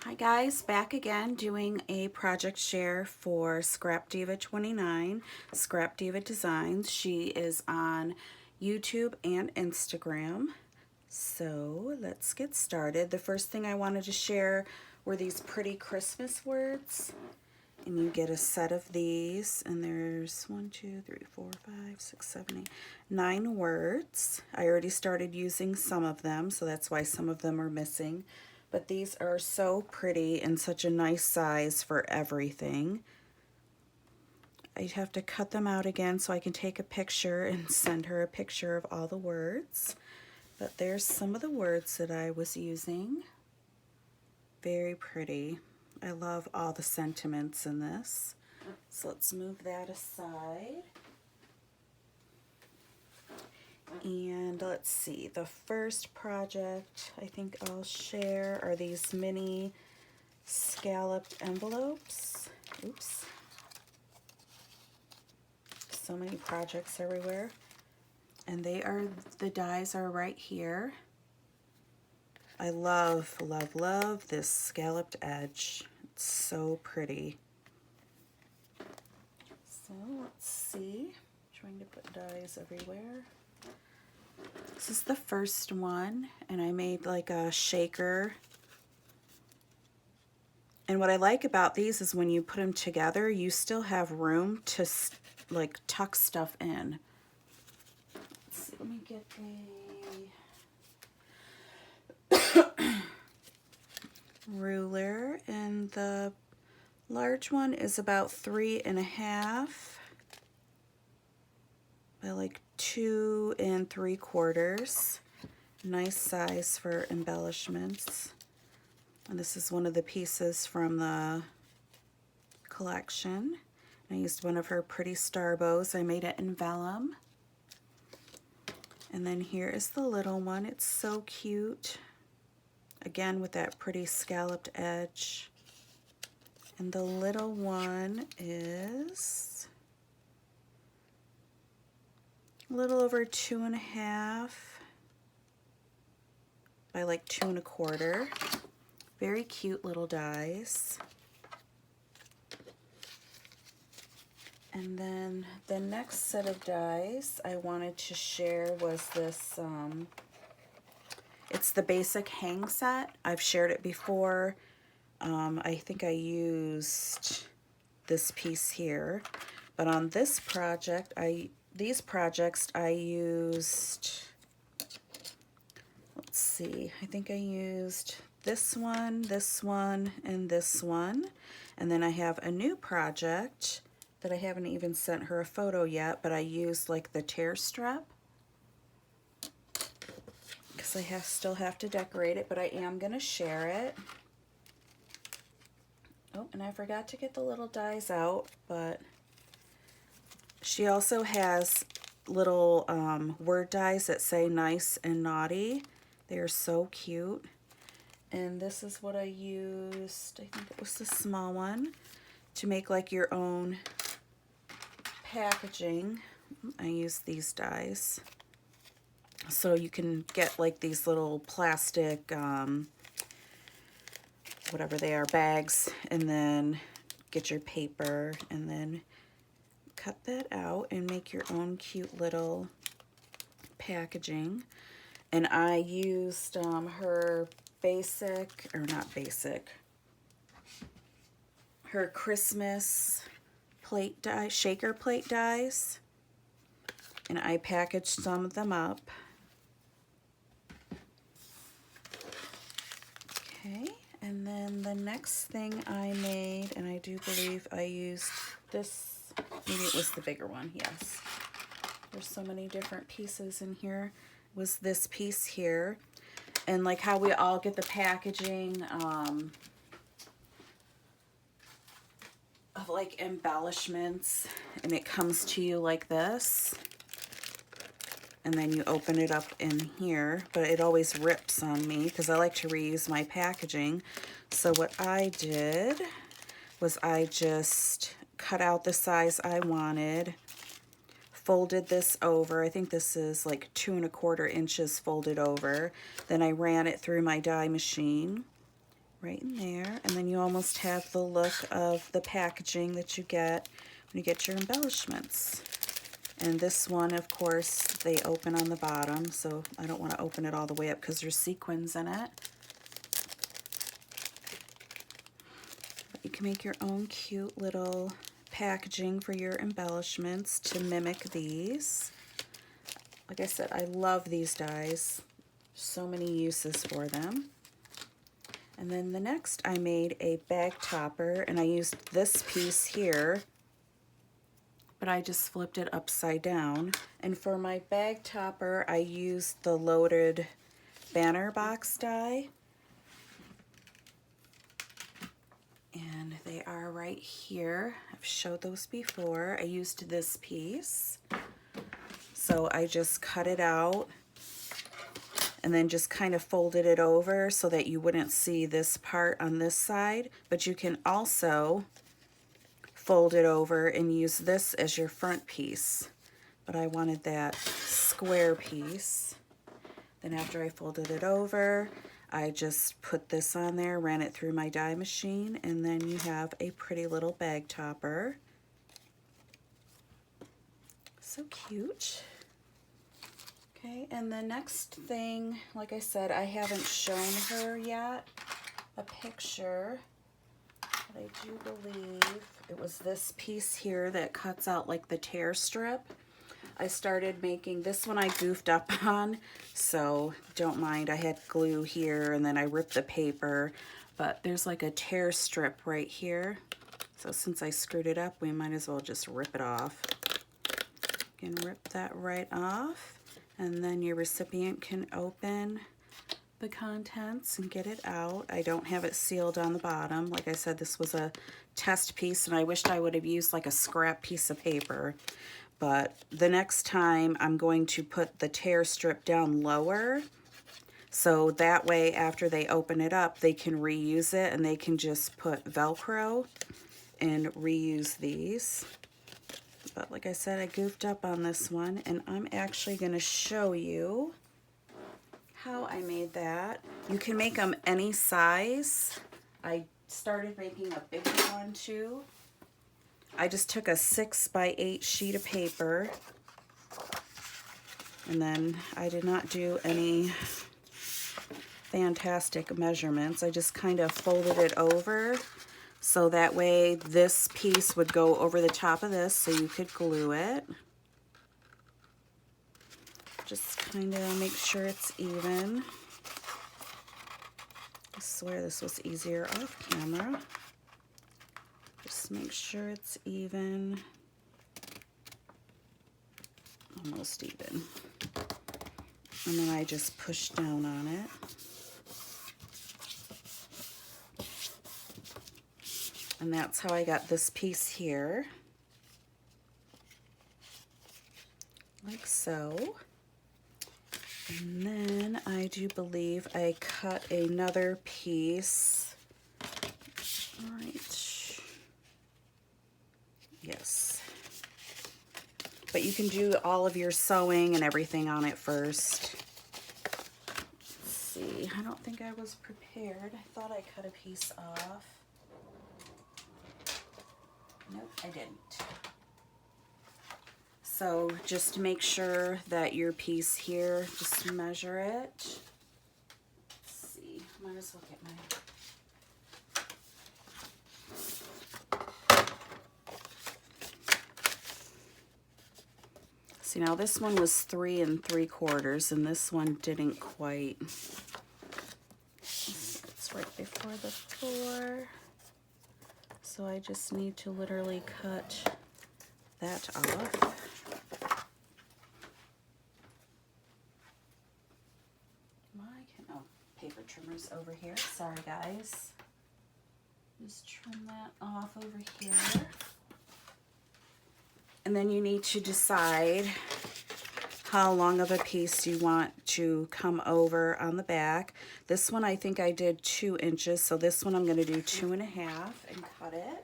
Hi guys, back again doing a project share for Scrap Diva 29, Scrap Diva Designs. She is on YouTube and Instagram. So let's get started. The first thing I wanted to share were these pretty Christmas words. And you get a set of these, and there's 1, 2, 3, 4, 5, 6, 7, 8, 9 words. I already started using some of them, so that's why some of them are missing. But these are so pretty and such a nice size for everything. I have to cut them out again so I can take a picture and send her a picture of all the words. But there's some of the words that I was using. Very pretty. I love all the sentiments in this. So let's move that aside. And let's see, the first project I think I'll share are these mini scalloped envelopes. Oops. So many projects everywhere. And the dies are right here. I love, love, love this scalloped edge. It's so pretty. So let's see. Trying to put dies everywhere. This is the first one, and I made like a shaker. And what I like about these is when you put them together, you still have room to like tuck stuff in. Let's see, let me get a ruler, and the large one is about 3.5 by like 2 3/4. Nice size for embellishments. And this is one of the pieces from the collection. I used one of her pretty star bows. I made it in vellum. And then here is the little one. It's so cute. Again, with that pretty scalloped edge. And the little one is a little over 2.5 by like 2 1/4. Very cute little dies. And then the next set of dies I wanted to share was this, it's the basic hang set. I've shared it before. I think I used this piece here. But on this project, these projects I used, let's see, I think I used this one, and this one. And then I have a new project that I haven't even sent her a photo yet, but I used like the tear strap because I still have to decorate it, but I am going to share it. Oh, and I forgot to get the little dies out, but she also has little word dies that say nice and naughty. They are so cute. And this is what I used, I think it was the small one, to make like your own packaging. I used these dies. So you can get like these little plastic, whatever they are, bags, and then get your paper and then cut that out and make your own cute little packaging. And I used her basic, or not basic, her Christmas plate die, shaker plate dies, and I packaged some of them up. Okay, and then the next thing I made, and I do believe I used this, maybe it was the bigger one, yes. There's so many different pieces in here. Was this piece here. And like how we all get the packaging of like embellishments, and it comes to you like this, and then you open it up in here, but it always rips on me because I like to reuse my packaging. So what I did was I just cut out the size I wanted, folded this over. I think this is like 2 1/4 inches folded over. Then I ran it through my die machine right in there. And then you almost have the look of the packaging that you get when you get your embellishments. And this one, of course, they open on the bottom, so I don't want to open it all the way up because there's sequins in it. But you can make your own cute little packaging for your embellishments to mimic these. Like I said, I love these dies. So many uses for them. And then the next, I made a bag topper, and I used this piece here, but I just flipped it upside down. And for my bag topper, I used the loaded banner box die. And they are right here. I've showed those before. I used this piece. So I just cut it out and then just kind of folded it over so that you wouldn't see this part on this side. But you can also fold it over and use this as your front piece. But I wanted that square piece. Then after I folded it over, I just put this on there, ran it through my die machine, and then you have a pretty little bag topper. So cute. Okay, and the next thing, like I said, I haven't shown her yet a picture, but I do believe it was this piece here that cuts out like the tear strip. I started making this one, I goofed up on, so don't mind. I had glue here and then I ripped the paper, but there's like a tear strip right here. So since I screwed it up, we might as well just rip it off. You can rip that right off, and then your recipient can open the contents and get it out. I don't have it sealed on the bottom. Like I said, this was a test piece, and I wished I would have used like a scrap piece of paper. But the next time I'm going to put the tear strip down lower, so that way after they open it up, they can reuse it, and they can just put Velcro and reuse these. But like I said, I goofed up on this one, and I'm actually going to show you how I made that. You can make them any size. I started making a bigger one too. I just took a 6x8 sheet of paper, and then I did not do any fantastic measurements. I just kind of folded it over so that way this piece would go over the top of this so you could glue it. Just kind of make sure it's even. I swear this was easier off camera. Just make sure it's even. Almost even. And then I just push down on it. And that's how I got this piece here. Like so. And then I do believe I cut another piece. All right. Yes. But you can do all of your sewing and everything on it first. Let's see. I don't think I was prepared. I thought I cut a piece off. Nope, I didn't. So just make sure that your piece here, just measure it. Let's see, might as well get my... See, now this one was 3 3/4, and this one didn't quite. It's right before the 4. So I just need to literally cut that off. Oh, paper trimmer's over here. Sorry, guys. Just trim that off over here. And then you need to decide how long of a piece you want to come over on the back. This one I think I did 2 inches, so this one I'm going to do 2.5 and cut it.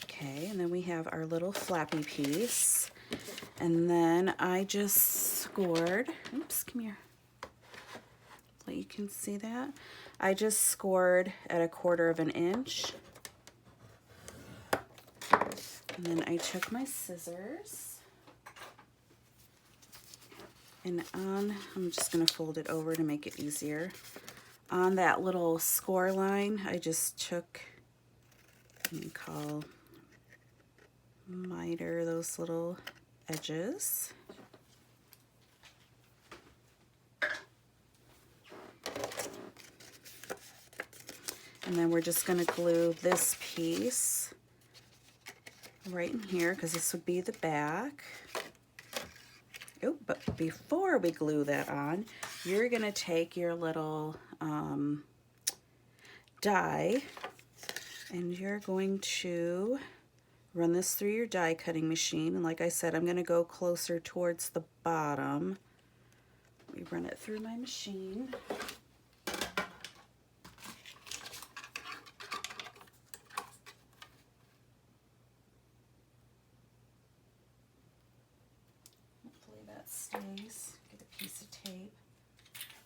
Okay, and then we have our little flappy piece. And then I just scored, oops, come here, so you can see that. I just scored at 1/4 of an inch. And then I took my scissors, and I'm just gonna fold it over to make it easier. On that little score line, I just took, we call miter those little edges. And then we're just going to glue this piece right in here because this would be the back. Oh, but before we glue that on, you're going to take your little die and you're going to run this through your die cutting machine. And like I said, I'm going to go closer towards the bottom. Let me run it through my machine. Hopefully that stays. Get a piece of tape.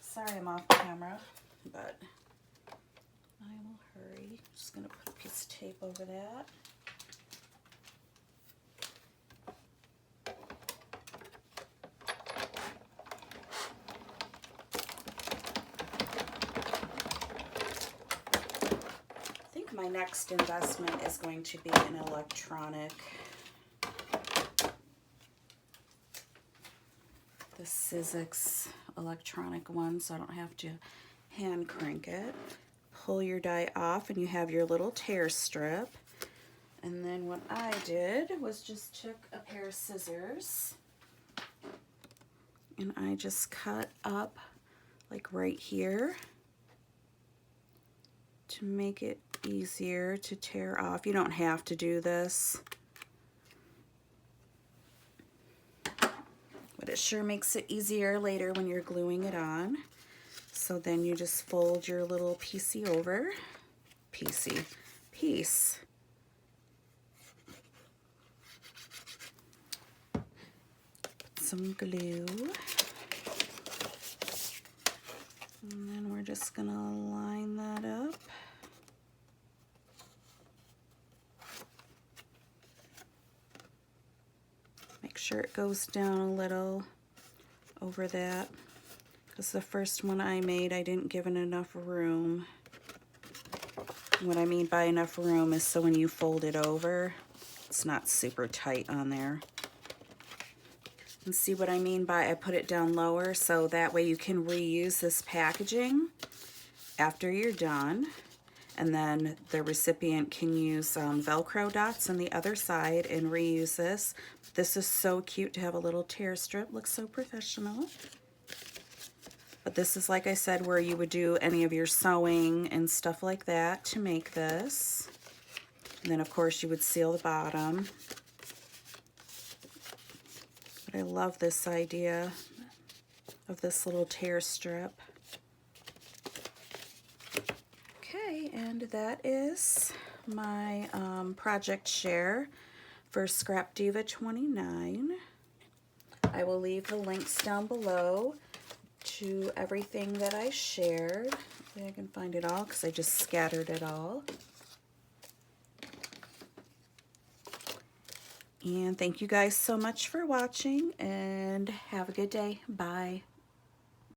Sorry I'm off camera, but I will hurry. Just going to put a piece of tape over that. My next investment is going to be an electronic, the Sizzix electronic one, so I don't have to hand crank it. Pull your die off and you have your little tear strip. And then what I did was just took a pair of scissors and I just cut up like right here to make it easier to tear off. You don't have to do this, but it sure makes it easier later when you're gluing it on. So then you just fold your little piecey over, piece, put some glue, and then we're just gonna line that up. Make sure it goes down a little over that, because the first one I made, I didn't give it enough room. What I mean by enough room is so when you fold it over, it's not super tight on there. And see what I mean by I put it down lower, so that way you can reuse this packaging after you're done. And then the recipient can use Velcro dots on the other side and reuse this. This is so cute to have a little tear strip. Looks so professional. But this is, like I said, where you would do any of your sewing and stuff like that to make this. And then, of course, you would seal the bottom. But I love this idea of this little tear strip. Okay, and that is my project share for Scrap Diva 29. I will leave the links down below to everything that I shared. Hopefully I can find it all because I just scattered it all. And thank you guys so much for watching, and have a good day. Bye.